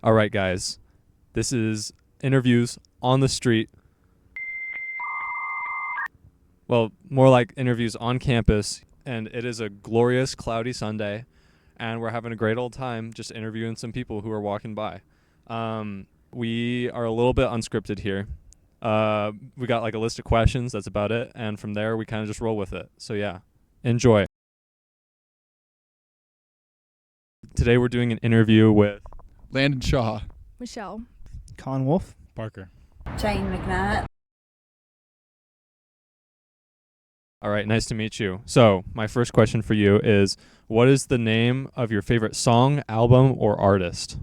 All right, guys. This is interviews on the street. Well, more like interviews on campus. And it is a glorious, cloudy Sunday. And we're having a great old time just interviewing some people who are walking by. We are a little bit unscripted here. We got like a list of questions. That's about it. And from there, we kind of just roll with it. So, yeah, enjoy. Today, we're doing an interview with Landon Shaw, Michelle, Con Wolf, Parker. Jane McKnight. All right, nice to meet you. So, my first question for you is, what is the name of your favorite song, album, or artist?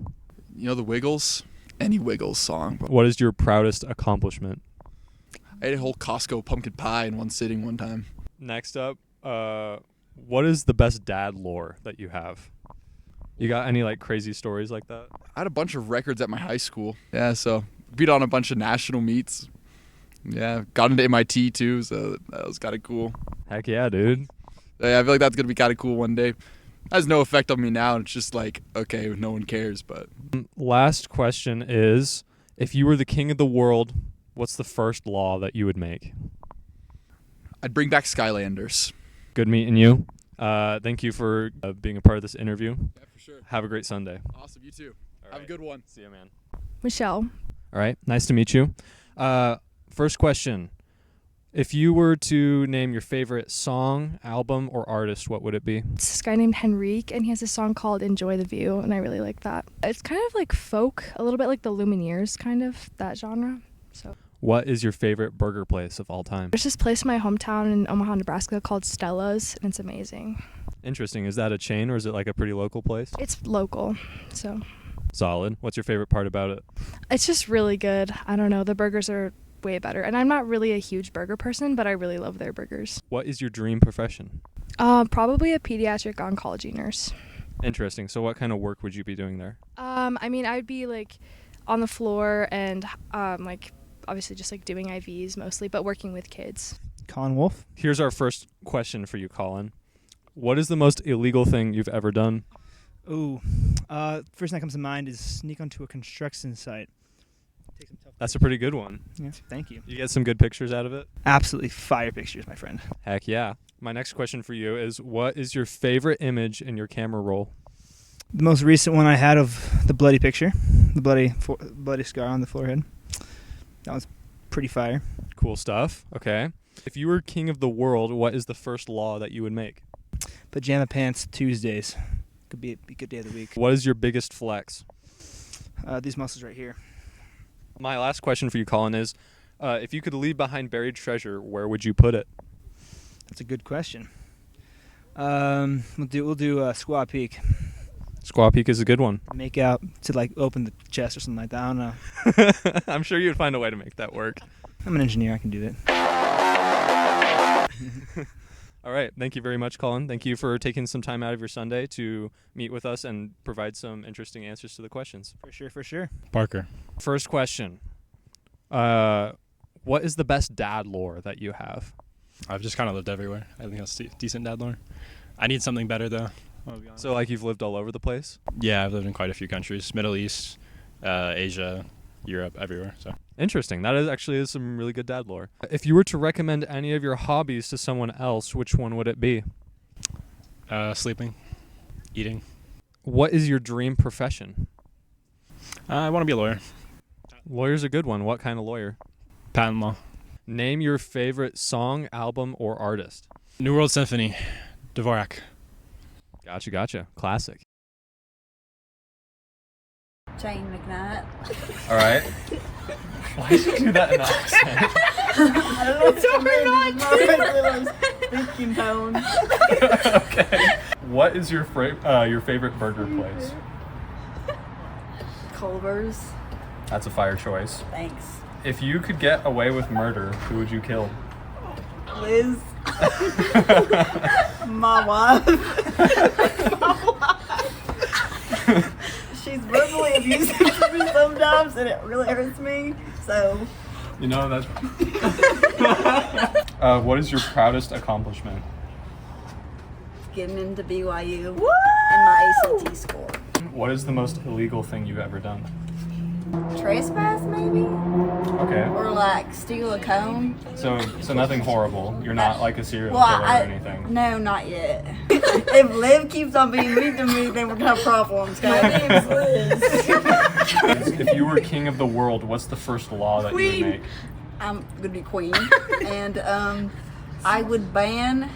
You know the Wiggles? Any Wiggles song. What is your proudest accomplishment? I ate a whole Costco pumpkin pie in one sitting one time. Next up, what is the best dad lore that you have? You got any like crazy stories like that? I had a bunch of records at my high school. Yeah, so beat on a bunch of national meets. Yeah, got into MIT too, so that was kind of cool. Heck yeah, dude. Yeah, I feel like that's going to be kind of cool one day. Has no effect on me now. It's just like, okay, no one cares, but. Last question is, if you were the king of the world, what's the first law that you would make? I'd bring back Skylanders. Good meeting you. Thank you for being a part of this interview. Yeah, for sure. Have a great Sunday. Awesome, you too. All Have right. a good one. See ya, man. Michelle, All right, nice to meet you. First question. If you were to name your favorite song, album, or artist, what would it be? it's this guy named Henrique, and he has a song called Enjoy the View, and I really like that. It's kind of like folk, a little bit like the Lumineers, kind of, that genre. So What is your favorite burger place of all time? there's this place in my hometown in Omaha, Nebraska called Stella's, and it's amazing. Interesting. Is that a chain or is it like a pretty local place? It's local, so Solid. What's your favorite part about it? it's just really good. I don't know, the burgers are way better, and I'm not really a huge burger person, but I really love their burgers. What is your dream profession? Probably a pediatric oncology nurse. Interesting. So what kind of work would you be doing there? I mean, I'd be like on the floor and like obviously just like doing IVs mostly, but working with kids. Con Wolf. Here's our first question for you, Colin. What is the most illegal thing you've ever done? Ooh, first thing that comes to mind is sneak onto a construction site. Take some tough That's a pretty good one. Yeah, thank you. You get some good pictures out of it? Absolutely fire pictures, my friend. Heck yeah. My next question for you is, what is your favorite image in your camera roll? The most recent one I had of the bloody picture, the bloody scar on the forehead. That was pretty fire. Cool stuff. Okay. If you were king of the world, what is the first law that you would make? Pajama pants Tuesdays. Could be a good day of the week. What is your biggest flex? These muscles right here. My last question for you, Colin, is if you could leave behind buried treasure, where would you put it? That's a good question. We'll do Squaw Peak. Squaw Peak is a good one. Make out to like open the chest or something like that. I don't know. I'm sure you'd find a way to make that work. I'm an engineer. I can do that. All right. Thank you very much, Colin. Thank you for taking some time out of your Sunday to meet with us and provide some interesting answers to the questions. For sure. Parker. First question. What is the best dad lore that you have? I've just kind of lived everywhere. I think that's decent dad lore. I need something better, though. So, like, you've lived all over the place? Yeah, I've lived in quite a few countries. Middle East, Asia, Europe, everywhere. So Interesting. That is some really good dad lore. If you were to recommend any of your hobbies to someone else, which one would it be? sleeping, eating. What is your dream profession? I want to be a lawyer. Lawyer's a good one. What kind of lawyer? Patent law. Name your favorite song, album, or artist. New World Symphony, Dvorak. Gotcha. Classic. Jane McKnight. All right. Why did you do that in accent? I don't know. Speaking tone. Okay. What is your favorite burger place? Culver's. That's a fire choice. Thanks. If you could get away with murder, who would you kill? Liz. My wife. She's verbally abusive to me sometimes, and it really hurts me. So. You know, that's... what is your proudest accomplishment? Getting into BYU and my ACT score. What is the most illegal thing you've ever done? Trespass, maybe? Okay. Or like steal a cone? So nothing horrible. You're not like a serial Well, killer or anything. No, not yet. If Liv keeps on being mean to me, then we're gonna have problems. My name's Liz. If you were king of the world, what's the first law that you would make? I'm gonna be queen, and I would ban.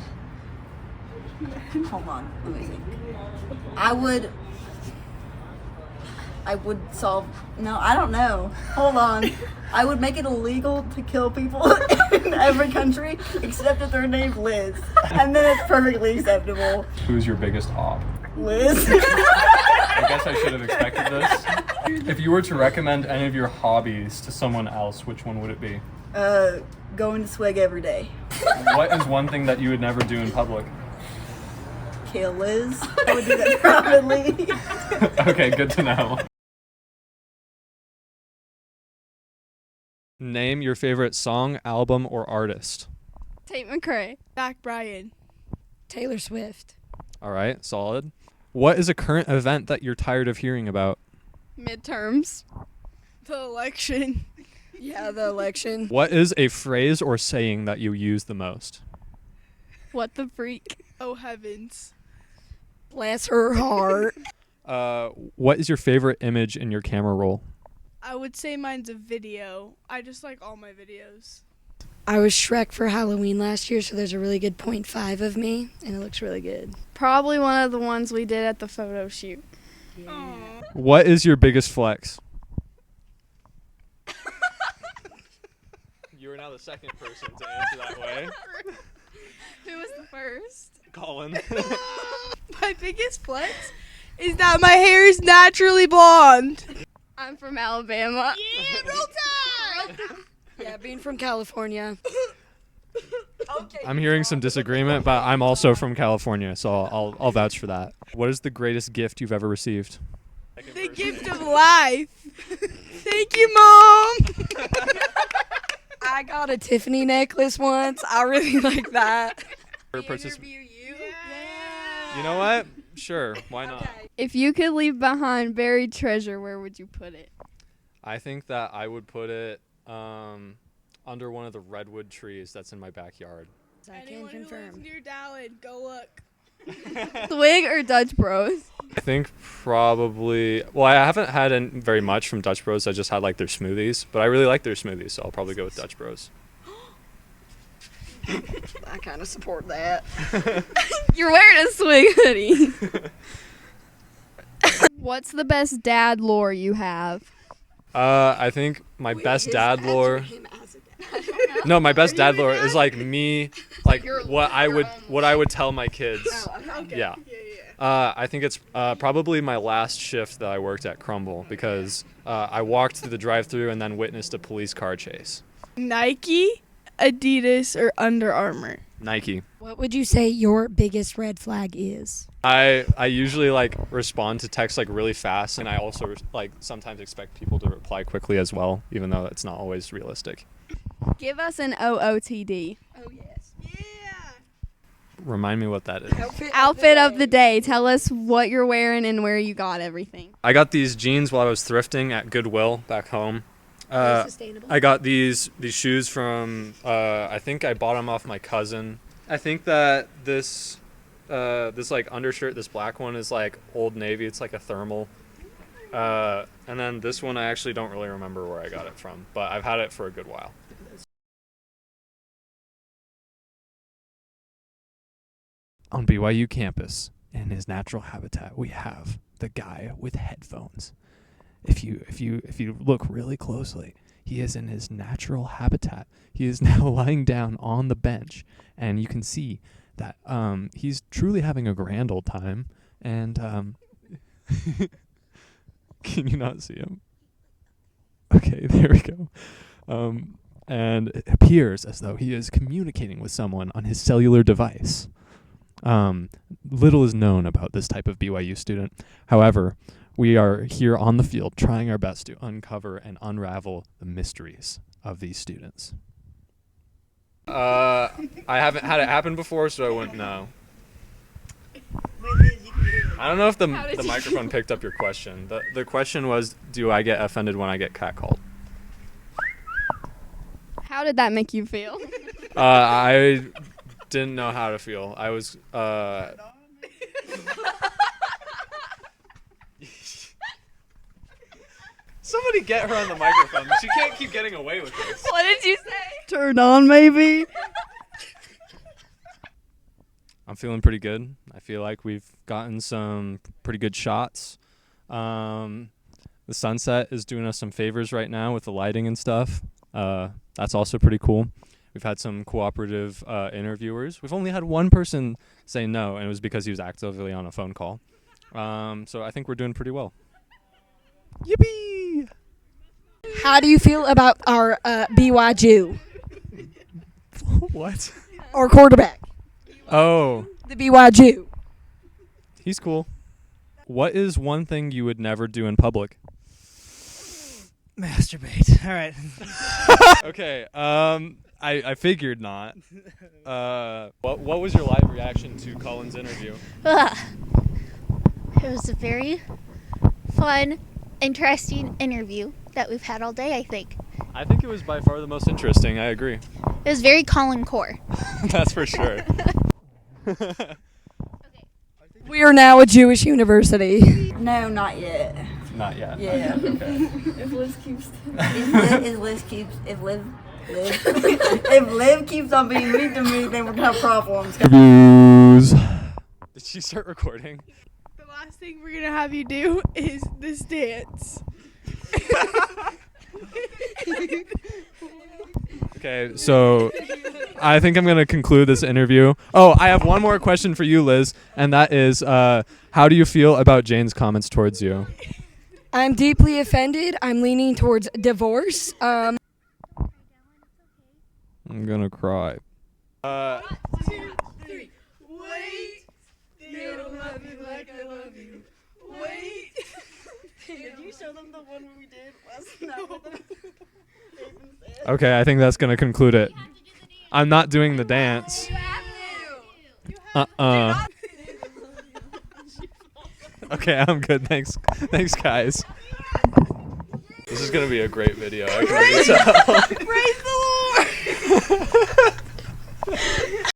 Hold on, let me think. I would solve. No, I don't know. Hold on. I would make it illegal to kill people in every country except if they're named Liz, and then it's perfectly acceptable. Who's your biggest op? Liz. I guess I should have expected this. If you were to recommend any of your hobbies to someone else, which one would it be? Going to swig every day. What is one thing that you would never do in public? Kill Liz. I would do that privately. Okay, good to know. Name your favorite song, album, or artist. Tate McRae. Zach Bryan. Taylor Swift. All right, solid. What is a current event that you're tired of hearing about? Midterms. The election. Yeah, the election. What is a phrase or saying that you use the most? What the freak? Oh heavens. Bless her heart. What is your favorite image in your camera roll? I would say mine's a video. I just like all my videos. I was Shrek for Halloween last year, so there's a really good 0.5 of me, and it looks really good. Probably one of the ones we did at the photo shoot. Aww. What is your biggest flex? You are now the second person to answer that way. Who was the first? Colin. My biggest flex is that my hair is naturally blonde. I'm from Alabama. Yeah, roll tide! Yeah, being from California. Okay. I'm hearing some disagreement, but I'm also from California, so I'll vouch for that. What is the greatest gift you've ever received? The gift of life. Thank you, Mom. I got a Tiffany necklace once. I really like that. Interview you? Yeah. You know what? Sure, why not? If you could leave behind buried treasure, where would you put it? I think that I would put it under one of the redwood trees that's in my backyard. I can Anyone who lives confirm. near Dallin, go look. Swig or Dutch Bros? I think probably, well, I haven't had very much from Dutch Bros. I just had like their smoothies, but I really like their smoothies, so I'll probably go with Dutch Bros. I kind of support that. You're wearing a Swig hoodie. What's the best dad lore you have? I think my best dad lore. No, my best dad lore is like me, like what I would tell my kids. Okay. Yeah. I think it's probably my last shift that I worked at Crumble because I walked through the drive-thru and then witnessed a police car chase. Nike, Adidas, or Under Armour? Nike. What would you say your biggest red flag is? I usually like respond to texts like really fast, and I also like sometimes expect people to reply quickly as well, even though that's not always realistic. Give us an OOTD. Oh, yes. Yeah. Remind me what that is. Outfit of the day. Tell us what you're wearing and where you got everything. I got these jeans while I was thrifting at Goodwill back home. Sustainable. I got these shoes from I think I bought them off my cousin. I think that this like undershirt, this black one, is like Old Navy. It's like a thermal. And then this one I actually don't really remember where I got it from, but I've had it for a good while. On BYU campus, in his natural habitat, we have the guy with headphones. If you look really closely, he is in his natural habitat. He is now lying down on the bench, and you can see that he's truly having a grand old time. And can you not see him? Okay, there we go. And it appears as though he is communicating with someone on his cellular device. Little is known about this type of BYU student. However, we are here on the field trying our best to uncover and unravel the mysteries of these students. I haven't had it happen before, so I wouldn't know. With Liz, you can do it. I don't know if the did you- microphone picked up your question. The question was, do I get offended when I get catcalled? How did that make you feel? I didn't know how to feel. I was Somebody get her on the microphone. She can't keep getting away with this. What did you say? Turn on, maybe. I'm feeling pretty good. I feel like we've gotten some pretty good shots. The sunset is doing us some favors right now with the lighting and stuff. That's also pretty cool. We've had some cooperative interviewers. We've only had one person say no, and it was because he was actively on a phone call. So I think we're doing pretty well. Yippee! How do you feel about our BYU, What? our quarterback, Oh, the BYU? he's cool. What is one thing you would never do in public? Masturbate. All right. Okay, I figured not. What was your live reaction to Colin's interview? It was a very fun, interesting interview that we've had all day, I think. I think it was by far the most interesting. I agree. It was very Colin Core. That's for sure. We are now a Jewish university. No, not yet. Not yet. Yeah. Okay. If Liz keeps, if Liv keeps on being mean to me, then we're gonna have problems. Interviews. Did she start recording? The last thing we're gonna have you do is this dance. Okay, so I think I'm going to conclude this interview. Oh, I have one more question for you, Liz, and that is, how do you feel about Jane's comments towards you? I'm deeply offended. I'm leaning towards divorce. I'm going to cry. 2, 3. Wait, they don't love you like I love you. Wait. Did you show them the one we did last night? Okay, I think that's going to conclude it. I'm not doing the dance. Okay, I'm good. Thanks. Thanks, guys. This is going to be a great video. I can already tell. Praise the Lord.